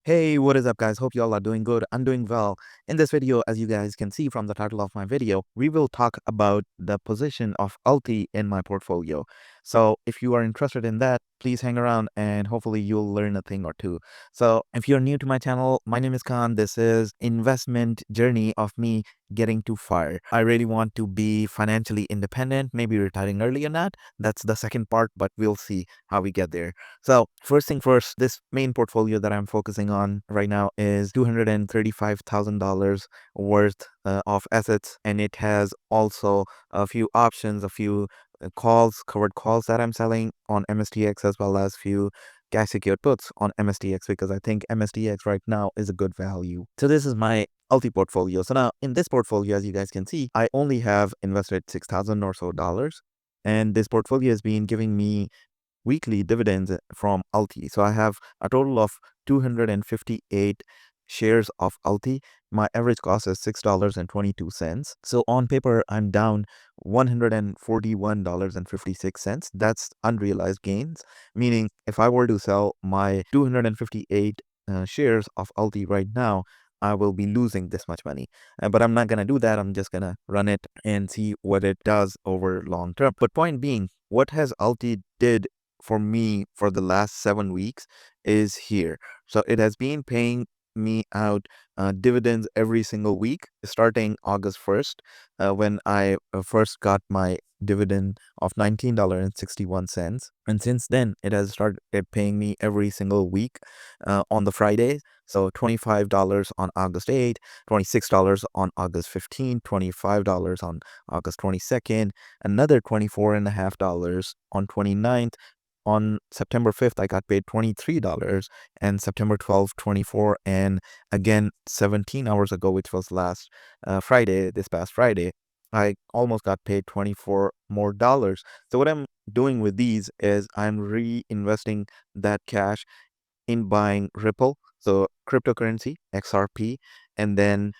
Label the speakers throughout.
Speaker 1: Hey, what is up, guys? Hope you all are doing good. I'm doing well. In this video, as you guys can see from the title of my video, we will talk about the position of ULTY in my portfolio. So if you are interested in that, please hang around and hopefully you'll learn a thing or two. So if you're new to my channel, my name is Khan. This is investment journey of me getting to FIRE. I really want to be financially independent, maybe retiring early or not. That's the second part, but we'll see how we get there. So first thing first, this main portfolio that I'm focusing on right now is $235,000 worth of assets, and it has also a few options, a few covered calls that I'm selling on MSTX, as well as few cash secured puts on MSTX, because I think MSTX right now is a good value. So this is my ULTY portfolio. So now in this portfolio, as you guys can see, I only have invested 6,000 or so dollars, and this portfolio has been giving me weekly dividends from ULTY. So I have a total of 258 shares of ULTY. My average cost is $6.22. So on paper, I'm down $141.56. That's unrealized gains, meaning if I were to sell my 258 shares of ULTY right now, I will be losing this much money. But I'm not going to do that. I'm just going to run it and see what it does over long term. But point being, what has ULTY did for me for the last 7 weeks is here. So it has been paying me out dividends every single week starting August 1st, when I first got my dividend of $19.61. And since then, it has started paying me every single week on the Fridays. So $25 on August 8th, $26 on August 15th, $25 on August 22nd, another $24.50 on 29th. On September 5th, I got paid $23, and September 12th, 24, and again 17 hours ago, which was last Friday, this past Friday, I almost got paid 24 more dollars. So what I'm doing with these is I'm reinvesting that cash in buying Ripple, so cryptocurrency, XRP, and then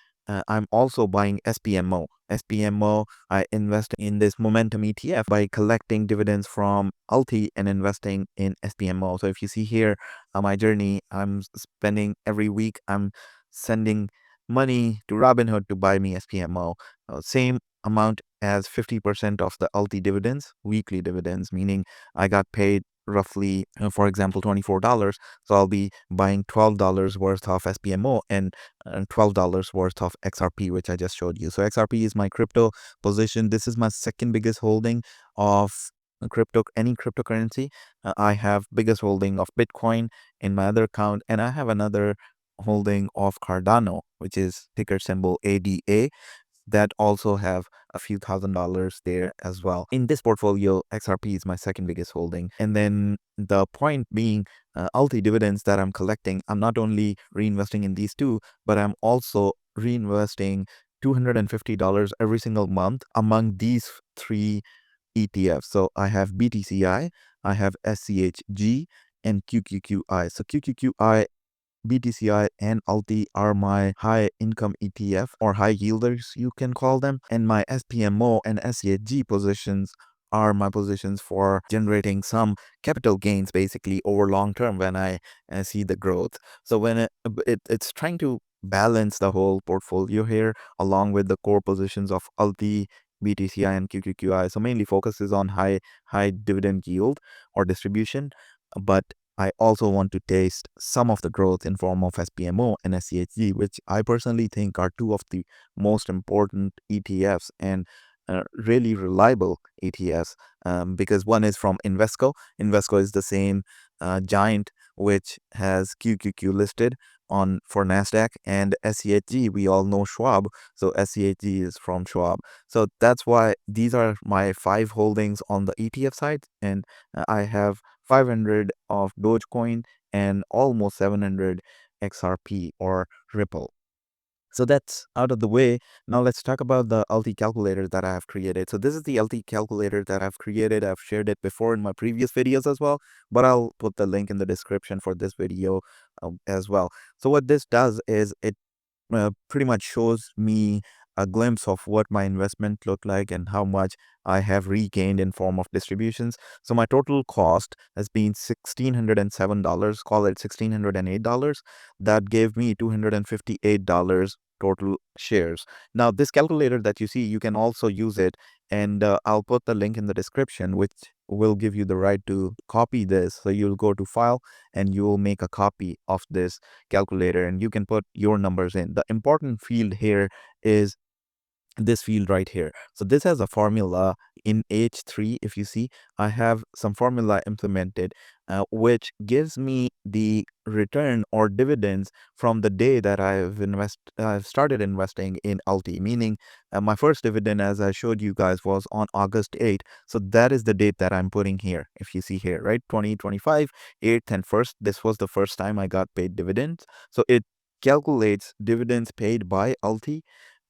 Speaker 1: I'm also buying SPMO. SPMO, I invest in this momentum ETF by collecting dividends from ULTY and investing in SPMO. So if you see here my journey, I'm spending every week, I'm sending money to Robinhood to buy me SPMO. Same amount as 50% of the ULTY dividends, weekly dividends, meaning I got paid roughly, for example, $24. So I'll be buying $12 worth of SPMO and $12 worth of XRP, which I just showed you. So XRP is my crypto position. This is my second biggest holding of any cryptocurrency. I have biggest holding of Bitcoin in my other account, and I have another holding of Cardano, which is ticker symbol ADA, that also have a few $1,000s there as well. In this portfolio, XRP is my second biggest holding. And then the point being, ULTY dividends that I'm collecting, I'm not only reinvesting in these two, but I'm also reinvesting $250 every single month among these three ETFs. So I have BTCI, I have SCHG, and QQQI. So QQQI, BTCI, and ULTY are my high income ETF, or high yielders, you can call them. And my SPMO and SCHG positions are my positions for generating some capital gains basically over long term when I see the growth. So when it's trying to balance the whole portfolio here along with the core positions of ULTY, BTCI, and QQQI. So mainly focuses on high dividend yield or distribution, but I also want to taste some of the growth in form of SPMO and SCHG, which I personally think are two of the most important ETFs and really reliable ETFs, because one is from Invesco. Invesco is the same giant which has QQQ listed on for NASDAQ, and SCHG, we all know Schwab, so SCHG is from Schwab. So that's why these are my 5 holdings on the ETF side, and I have 500 of Dogecoin and almost 700 XRP or Ripple. So that's out of the way. Now let's talk about the ULTY calculator that I have created. So this is the ULTY calculator that I've created. I've shared it before in my previous videos as well, but I'll put the link in the description for this video as well. So what this does is it pretty much shows me a glimpse of what my investment looked like and how much I have regained in form of distributions. So my total cost has been $1,607, call it $1,608. That gave me $258 total shares. Now, this calculator that you see, you can also use it, and I'll put the link in the description, which will give you the right to copy this. So you'll go to File and you will make a copy of this calculator and you can put your numbers in. The important field here is this field right here. So this has a formula in H3. If you see, I have some formula implemented, which gives me the return or dividends from the day that I've started investing in ULTY, meaning my first dividend, as I showed you guys, was on August 8th. So that is the date that I'm putting here. If you see here, right, 2025, 8th and 1st, this was the first time I got paid dividends. So it calculates dividends paid by ULTY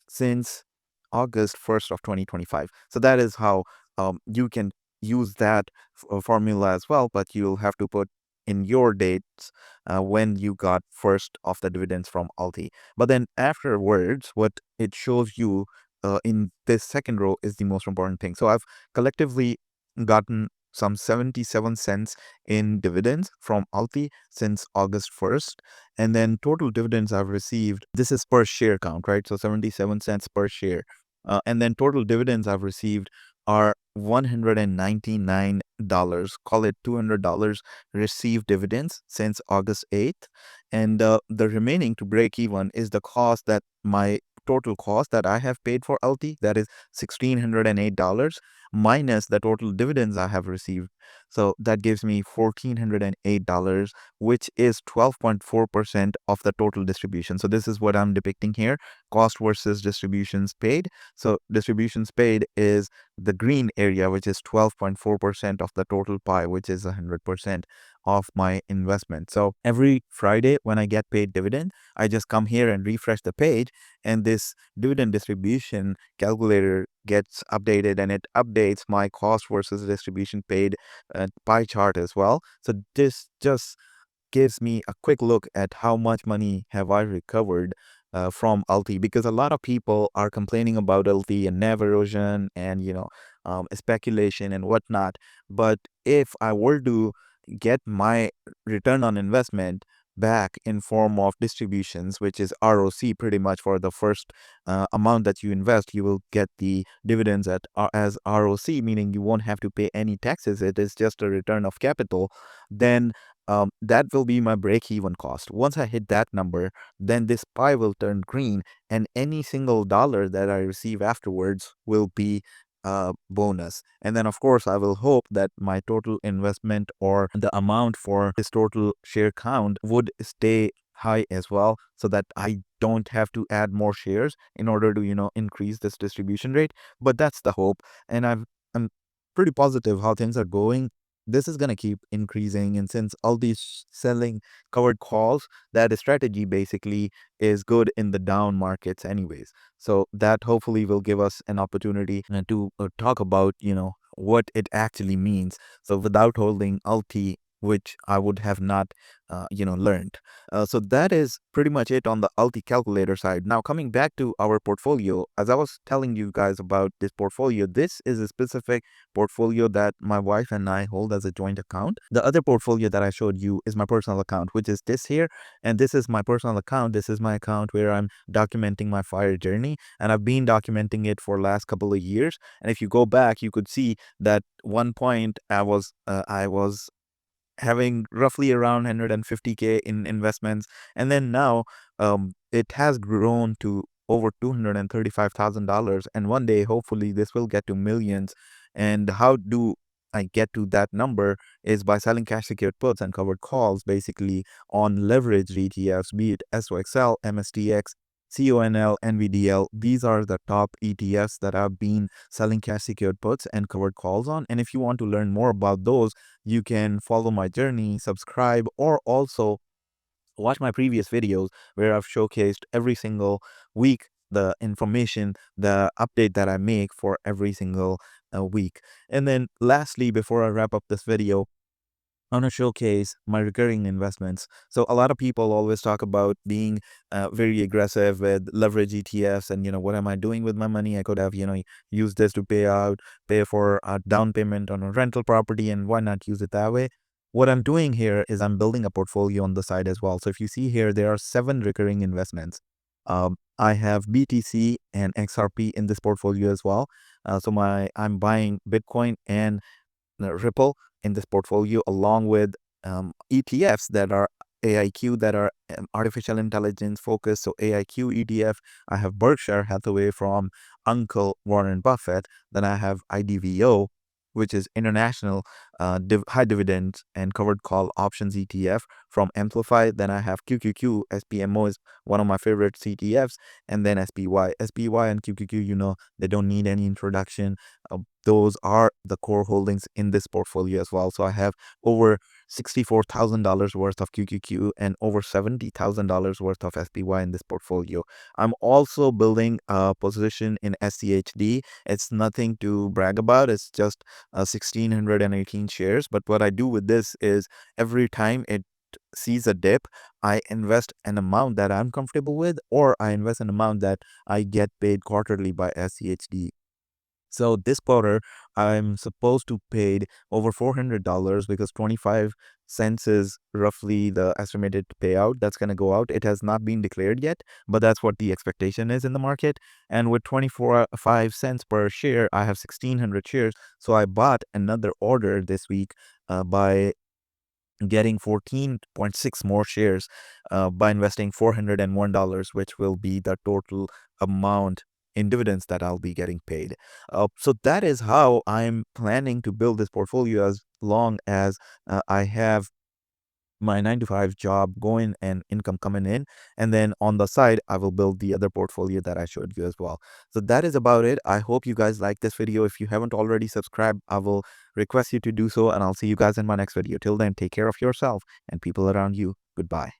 Speaker 1: since August 1st of 2025. So that is how you can use that formula as well, but you'll have to put in your dates when you got first of the dividends from ULTY. But then afterwards, what it shows you in this second row is the most important thing. So I've collectively gotten some 77 cents in dividends from ULTY since August 1st. And then total dividends I've received, this is per share count, right? So 77 cents per share. And then total dividends I've received are $199, call it $200 received dividends since August 8th. And the remaining to break even is the cost that my total cost that I have paid for ULTY, that is $1,608 minus the total dividends I have received. So that gives me $1,408, which is 12.4% of the total distribution. So this is what I'm depicting here, cost versus distributions paid. So distributions paid is the green area, which is 12.4% of the total pie, which is 100% of my investment. So every Friday when I get paid dividend, I just come here and refresh the page, and this dividend distribution calculator gets updated and it updates my cost versus distribution paid pie chart as well. So this just gives me a quick look at how much money have I recovered from ULTY, because a lot of people are complaining about ULTY and NAV erosion and speculation and whatnot. But if I were to get my return on investment back in form of distributions, which is ROC, pretty much for the first amount that you invest, you will get the dividends as ROC, meaning you won't have to pay any taxes. It is just a return of capital. Then that will be my break-even cost. Once I hit that number, then this pie will turn green, and any single dollar that I receive afterwards will be bonus. And then of course I will hope that my total investment or the amount for this total share count would stay high as well, so that I don't have to add more shares in order to increase this distribution rate. But that's the hope, and I'm pretty positive how things are going. This is going to keep increasing, and since all these selling covered calls, that strategy basically is good in the down markets anyways. So that hopefully will give us an opportunity to talk about what it actually means, so without holding ULTY, which I would have not learned. So that is pretty much it on the ULTY calculator side. Now coming back to our portfolio, as I was telling you guys about this portfolio, this is a specific portfolio that my wife and I hold as a joint account. The other portfolio that I showed you is my personal account, which is this here. And this is my personal account. This is my account where I'm documenting my fire journey. And I've been documenting it for last couple of years. And if you go back, you could see that one point I was having roughly around 150K in investments, and then now it has grown to over $235,000, and one day hopefully this will get to millions. And how do I get to that number is by selling cash secured puts and covered calls, basically on leveraged ETFs, be it SOXL, MSTX, CONL, NVDL. These are the top ETFs that I've been selling cash secured puts and covered calls on. And if you want to learn more about those, you can follow my journey, subscribe, or also watch my previous videos where I've showcased every single week the information, the update that I make for every single week. And then lastly, before I wrap up this video, I want to showcase my recurring investments. So a lot of people always talk about being very aggressive with leverage ETFs, and what am I doing with my money? I could have used this to pay for a down payment on a rental property, and why not use it that way? What I'm doing here is I'm building a portfolio on the side as well. So if you see here, there are 7 recurring investments. I have BTC and XRP in this portfolio as well. I'm buying Bitcoin and Ripple in this portfolio, along with ETFs that are AIQ, that are artificial intelligence focused. So AIQ ETF, I have Berkshire Hathaway from Uncle Warren Buffett. Then I have IDVO, which is International High Dividend and Covered Call Options ETF from Amplify. Then I have QQQ. SPMO is one of my favorite CTFs. And then SPY. SPY and QQQ, they don't need any introduction. Those are the core holdings in this portfolio as well. So I have over $64,000 worth of QQQ and over $70,000 worth of SPY in this portfolio. I'm also building a position in SCHD. It's nothing to brag about. It's just 1,618 shares. But what I do with this is every time it sees a dip, I invest an amount that I'm comfortable with, or I invest an amount that I get paid quarterly by SCHD. So this quarter, I'm supposed to pay over $400 because 25 cents is roughly the estimated payout that's going to go out. It has not been declared yet, but that's what the expectation is in the market. And with 24 5 cents per share, I have 1,600 shares. So I bought another order this week by getting 14.6 more shares by investing $401, which will be the total amount in dividends that I'll be getting paid. So that is how I'm planning to build this portfolio, as long as I have my 9 to 5 job going and income coming in, and then on the side I will build the other portfolio that I showed you as well. So that is about it. I hope you guys like this video. If you haven't already subscribed, I will request you to do so, and I'll see you guys in my next video. Till then, take care of yourself and people around you. Goodbye.